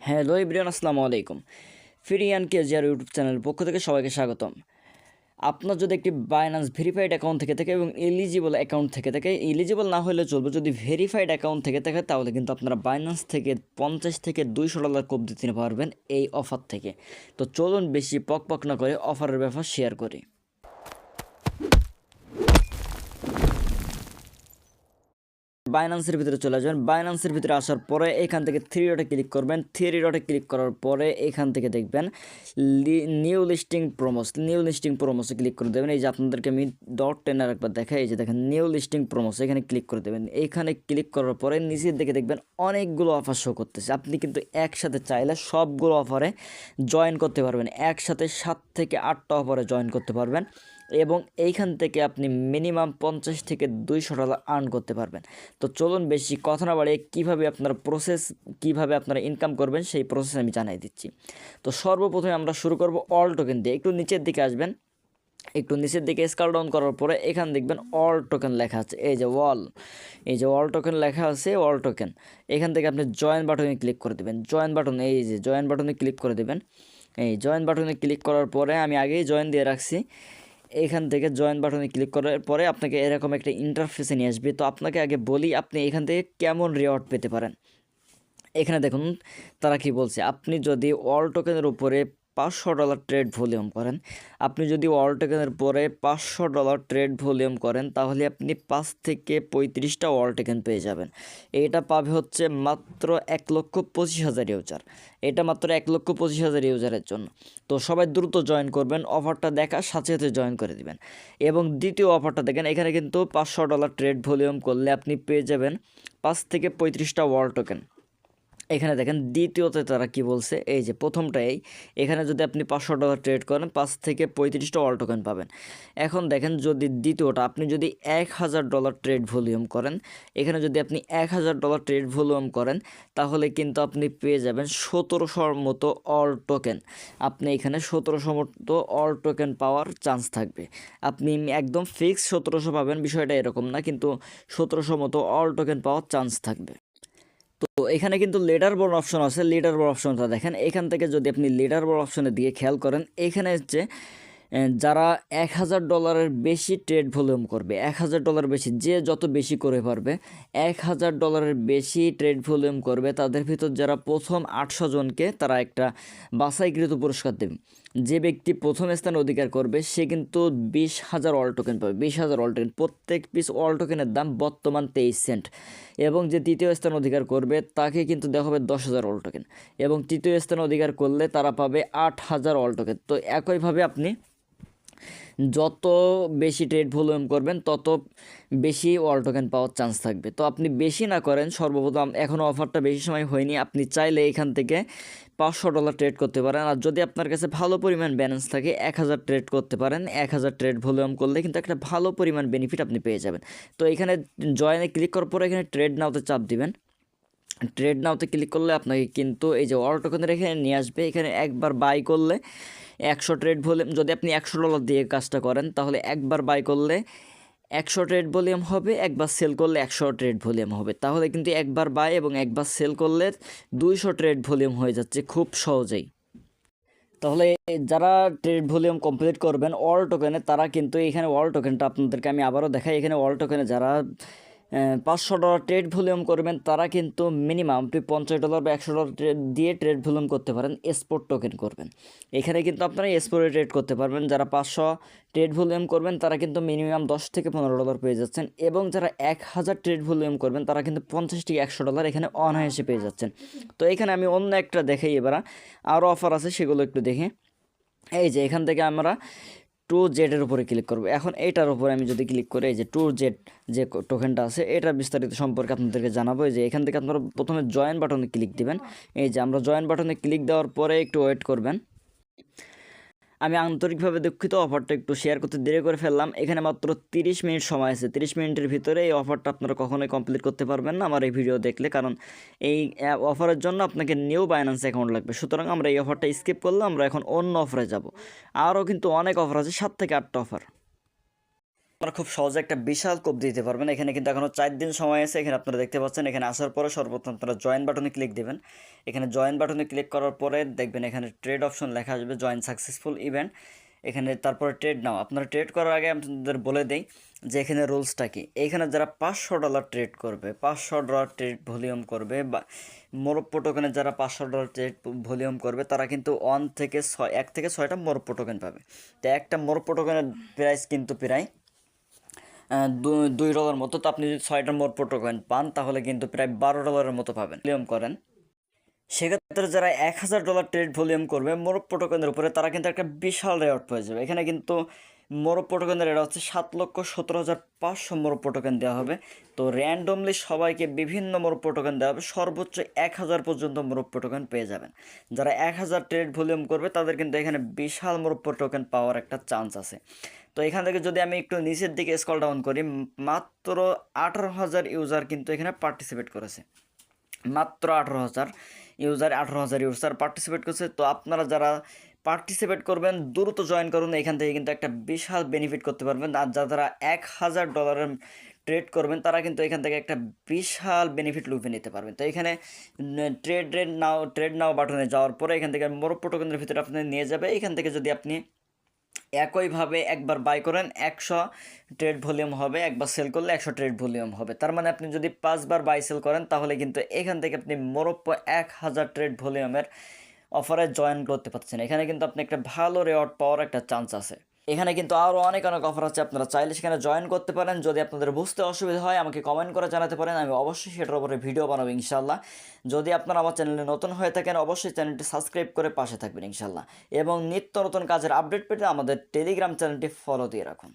Hello everyone, আসসালামু আলাইকুম। ফিরিয়ান KGR YouTube চ্যানেলের পক্ষ থেকে সবাইকে স্বাগতম। আপনার যদি একটি বাইন্যান্স ভেরিফাইড অ্যাকাউন্ট থেকে থাকে এবং এলিজিবল অ্যাকাউন্ট থেকে থাকে, এলিজিবল না হলে চলবে, যদি ভেরিফাইড অ্যাকাউন্ট থেকে থাকে তাহলে কিন্তু আপনারা বাইন্যান্স থেকে $50 থেকে $200 কোপ দিতে পারবেন এই অফার থেকে। তো চলুন বেশি পক না করে অফারের ব্যাপার শেয়ার করি। বাইন্যান্সের ভিতরে চলে আসবেন। বাইন্যান্সের ভিতরে আসার পরে এখান থেকে থ্রি ডটে ক্লিক করবেন। থ্রি ডটে ক্লিক করার পরে এখান থেকে দেখবেন নিউ লিস্টিং প্রোমোসে ক্লিক করে দেবেন। এই যে আপনাদেরকে আমি ডট টেনার একবার দেখাই, এই যে দেখেন নিউ লিস্টিং প্রোমোস, এখানে ক্লিক করে দেবেন। এখানে ক্লিক করার পরে নিচের দিকে দেখবেন অনেকগুলো অফার শো করতেছে। আপনি কিন্তু একসাথে চাইলে সবগুলো অফারে জয়েন করতে পারবেন, একসাথে 7 থেকে 8টা অফারে জয়েন করতে পারবেন এবং এইখান থেকে আপনি মিনিমাম $50 থেকে $200 আর্ন করতে পারবেন। তো চলুন বেশি কথা না বাড়িয়ে কীভাবে আপনারা ইনকাম করবেন সেই প্রসেস আমি জানাই দিচ্ছি। তো সর্বপ্রথমে আমরা শুরু করব অল টোকেন দিয়ে। একটু নিচের দিকে আসবেন, একটু নিচের দিকে স্ক্রল ডাউন করার পরে এখানে দেখবেন অল টোকেন লেখা আছে। এই যে অল টোকেন লেখা আছে, অল টোকেন। এখান থেকে আপনি জয়েন বাটনে ক্লিক করে দেবেন। জয়েন বাটনে ক্লিক করে দেবেন। এই জয়েন বাটনে ক্লিক করার পরে আমি আগেই জয়েন দিয়ে রাখছি। এখান থেকে জয়েন বাটনে ক্লিক করার পরে আপনাকে এরকম একটা ইন্টারফেসে নিয়ে আসবে। তো আপনাকে আগে বলি আপনি এখান থেকে কেমন রিওয়ার্ড পেতে পারেন। এখানে দেখুন তারা কি বলছে, আপনি যদি অল টোকেনের উপরে $500 ট্রেড ভলিউম করেন, তাহলে আপনি 5 থেকে 35টা অল টোকেন পেয়ে যাবেন। এটা পাবে হচ্ছে মাত্র 1,25,000 ইউজার। এটা মাত্র 1,25,000 ইউজারের জন্য। তো সবাই দ্রুত জয়েন করবেন, অফারটা দেখার সাথে সাথে জয়েন করে দিবেন। এবং দ্বিতীয় অফারটা দেখেন, এখানে কিন্তু $500 ট্রেড ভলিউম করলে আপনি পেয়ে যাবেন 5 থেকে 35টা ওয়াল টোকেন। এখানে দেখেন দ্বিতীয়তে তারা কি বলছে, এই যে প্রথমটাই, এখানে যদি আপনি $500 ট্রেড করেন 5 থেকে 35টা অল টোকেন পাবেন। এখন দেখেন যদি দ্বিতীয়টা, আপনি যদি $1,000 ট্রেড ভলিউম করেন, এখানে যদি আপনি $1,000 ট্রেড ভলিউম করেন তাহলে কিন্তু আপনি পেয়ে যাবেন 1700 মতো অল টোকেন। আপনি এখানে 1700 মতো অল টোকেন পাওয়ার চান্স থাকবে। আপনি একদম ফিক্স 1700 পাবেন বিষয়টা এরকম না, কিন্তু 1700 মতো অল টোকেন পাওয়ার চান্স থাকবে। তো এখানে কিন্তু লিডার বোর্ড অপশন আছে, লিডার বোর্ড অপশনটা দেখেন। এখান থেকে যদি আপনি লিডার বোর্ড অপশনে দিয়ে খেয়াল করেন, এখানে হচ্ছে যারা $1,000 বেশি ট্রেড ভলিউম করবে, $1,000 বেশি, যে যত বেশি করে পারবে, $1,000 বেশি ট্রেড ভলিউম করবে, তাদের ভিতর যারা প্রথম 800 জনকে তারা একটা বাছাইকৃত পুরস্কার দেবে। যে ব্যক্তি প্রথম স্থান অধিকার করবে সে কিন্তু 20,000 অল টোকেন পাবে। 20,000 অল টোকেন, প্রত্যেক পিস অল টোকেনের দাম বর্তমান 23 সেন্ট। এবং যে তৃতীয় স্থান অধিকার করবে তাকে কিন্তু দেওয়া হবে 10,000 অল টোকেন। এবং তৃতীয় স্থান অধিকার করলে তারা পাবে 8,000 অল টোকেন। তো একইভাবে আপনি যত বেশি ট্রেড ভলিউম করবেন তত বেশি অল টোকেন পাওয়ার চান্স থাকবে। তো আপনি বেশি না করেন, সর্বপ্রথম এখনও অফারটা বেশি সময় হয়নি, আপনি চাইলে এখান থেকে $500 ট্রেড করতে পারেন। আর যদি আপনার কাছে ভালো পরিমাণ ব্যালেন্স থাকে 1,000 ট্রেড করতে পারেন। 1,000 ট্রেড ভলিউম করলে কিন্তু একটা ভালো পরিমাণ বেনিফিট আপনি পেয়ে যাবেন। তো এখানে জয়েনে ক্লিক করার পরে এখানে ট্রেড নাওতে চাপ দিবেন। ট্রেড নাওতে ক্লিক করলে আপনাকে কিন্তু এই যে অল টোকেনের এখানে নিয়ে আসবে। এখানে একবার বাই করলে 100 ট্রেড ভলিউম, যদি আপনি $100 দিয়ে কাজটা করেন তাহলে একবার বাই করলে 100 ট্রেড ভলিউম হবে, একবার সেল করলে 100 ট্রেড ভলিউম হবে। তাহলে কিন্তু একবার বাই এবং একবার সেল করলে 200 ট্রেড ভলিউম হয়ে যাচ্ছে খুব সহজেই। তাহলে যারা ট্রেড ভলিউম কমপ্লিট করবেন অল টোকেনে, তারা কিন্তু এখানে অল টোকেনটা আপনাদেরকে আমি আবারও দেখাই। এখানে অল টোকেনে যারা $500 ট্রেড ভলিউম করবেন তারা কিন্তু মিনিমাম আপনি $50 বা $100 দিয়ে ট্রেড ভলিউম করতে পারেন, স্পোর্ট টোকেন করবেন। এখানে কিন্তু আপনারা স্পোর্টে ট্রেড করতে পারবেন। যারা 500 ট্রেড ভলিউম করবেন তারা কিন্তু মিনিমাম $10 থেকে $15 পেয়ে যাচ্ছেন। এবং যারা 1,000 ট্রেড ভলিউম করবেন তারা কিন্তু $50 থেকে $100 এখানে অনায়াসে পেয়ে যাচ্ছেন। তো এখানে আমি অন্য একটা দেখাই, এবার আরও অফার আছে সেগুলো একটু দেখে। এই যে এখান থেকে আমরা 2Z উপরে ক্লিক করব। এখন এইটার উপরে আমি যদি ক্লিক করি, এই যে 2Z যে টোকেনটা আছে এটার বিস্তারিত সম্পর্কে আপনাদেরকে জানাবো। যে এখান থেকে আপনারা প্রথমে জয়েন বাটনে ক্লিক দিবেন। এই যে আমরা জয়েন বাটনে ক্লিক দেওয়ার পরে একটু ওয়েট করবেন। আমি আন্তরিকভাবে দুঃখিত, অফারটা একটু শেয়ার করতে দেরি করে ফেললাম। এখানে মাত্র 30 মিনিট সময় আছে। 30 মিনিটের ভিতরে এই অফারটা আপনারা কখনোই কমপ্লিট করতে পারবেন না আমার এই ভিডিও দেখলে, কারণ এই অফারের জন্য আপনাকে নিউ বাইন্যান্স অ্যাকাউন্ট লাগবে। সুতরাং আমরা এই অফারটা স্কিপ করলাম, আমরা এখন অন্য অফারে যাব। আরও কিন্তু অনেক অফার আছে, 7 থেকে 8টা অফার। আপনারা খুব সহজে একটা বিশাল কোপ দিতে পারবেন। এখানে কিন্তু এখনও 4 দিন সময় আছে। এখানে আপনারা দেখতে পাচ্ছেন, এখানে আসার পরে সর্বপ্রথম আপনারা জয়েন বাটনে ক্লিক দেবেন। এখানে জয়েন বাটনে ক্লিক করার পরে দেখবেন এখানে ট্রেড অপশন লেখা আসবে, জয়েন সাকসেসফুল ইভেন্ট। এখানে তারপরে ট্রেড নাও। আপনারা ট্রেড করার আগে আপনাদের বলে দেই যে এখানে রুলসটা কি। এইখানে যারা $500 ট্রেড করবে, $500 ট্রেড ভলিউম করবে, বা মোরপ্পো টোকেনে যারা $500 ট্রেড ভলিউম করবে তারা কিন্তু 1 থেকে 6টা মোরপ্পো টোকেন পাবে। তো একটা মোরপ্পো টোকেনের প্রাইস কিন্তু প্রায় $2 মতো। তো আপনি যদি 6টা মোরপ্পো টোকেন পান তাহলে কিন্তু প্রায় $12 মতো পাবেন ভলিউম করেন। সেক্ষেত্রে যারা $1000 ট্রেড ভলিউম করবে মোরপ্পো টোকেনের উপরে, তারা কিন্তু একটা বিশাল রেওয়ার্ড পেয়ে যাবে। এখানে কিন্তু মোরপ্পো টোকেনের রেট হচ্ছে 7,17,500 মোরপ্পো টোকেন দেওয়া হবে। তো র্যান্ডমলি সবাইকে বিভিন্ন মোরপ্পো টোকেন দেওয়া হবে, সর্বোচ্চ 1000 পর্যন্ত মোরপ্পো টোকেন পেয়ে যাবেন। যারা 1000 ট্রেড ভলিউম করবে তাদের কিন্তু এখানে বিশাল মোরপ্পো টোকেন পাওয়ার একটা চান্স আছে। তো এখান থেকে যদি আমি একটু নিচের দিকে স্ক্রল ডাউন করি, মাত্র 18,000 ইউজার কিন্তু এখানে পার্টিসিপেট করেছে। মাত্র 18,000 ইউজার পার্টিসিপেট করছে। তো আপনারা যারা পার্টিসিপেট করবেন দ্রুত জয়েন করুন, এখান থেকে কিন্তু একটা বিশাল বেনিফিট করতে পারবেন। আর যারা $1000 ট্রেড করবেন তারা কিন্তু এখান থেকে একটা বিশাল বেনিফিট লুফে নিতে পারবেন। তো এখানে ট্রেড নাও বাটনে যাওয়ার পরে এখান থেকে মোরপ্পো টোকেনের ভিতরে আপনি নিয়ে যাবে। এখান থেকে যদি আপনি একইভাবে একবার বাই করেন 100 ট্রেড ভলিউম হবে, একবার সেল করলে 100 ট্রেড ভলিউম হবে। তার মানে আপনি যদি 5বার বাই সেল করেন তাহলে কিন্তু এখান থেকে আপনি মোরপ্পো 1000 ট্রেড ভলিউমের অফারে জয়েন করতে পারছেন। এখানে কিন্তু আপনি একটা ভালো রেওয়ার্ড পাওয়ার একটা চান্স আছে। এখানে কিন্তু আরও অনেক অফার আছে, আপনারা চাইলে সেখানে জয়েন করতে পারেন। যদি আপনাদের বুঝতে অসুবিধা হয় আমাকে কমেন্ট করে জানাতে পারেন, আমি অবশ্যই সেটার উপরে ভিডিও বানাবো ইনশাল্লাহ। যদি আপনারা আমার চ্যানেলে নতুন হয়ে থাকেন অবশ্যই চ্যানেলটি সাবস্ক্রাইব করে পাশে থাকবেন ইনশাল্লাহ। এবং নিত্য নতুন কাজের আপডেট পেতে আমাদের টেলিগ্রাম চ্যানেলটি ফলো দিয়ে রাখুন।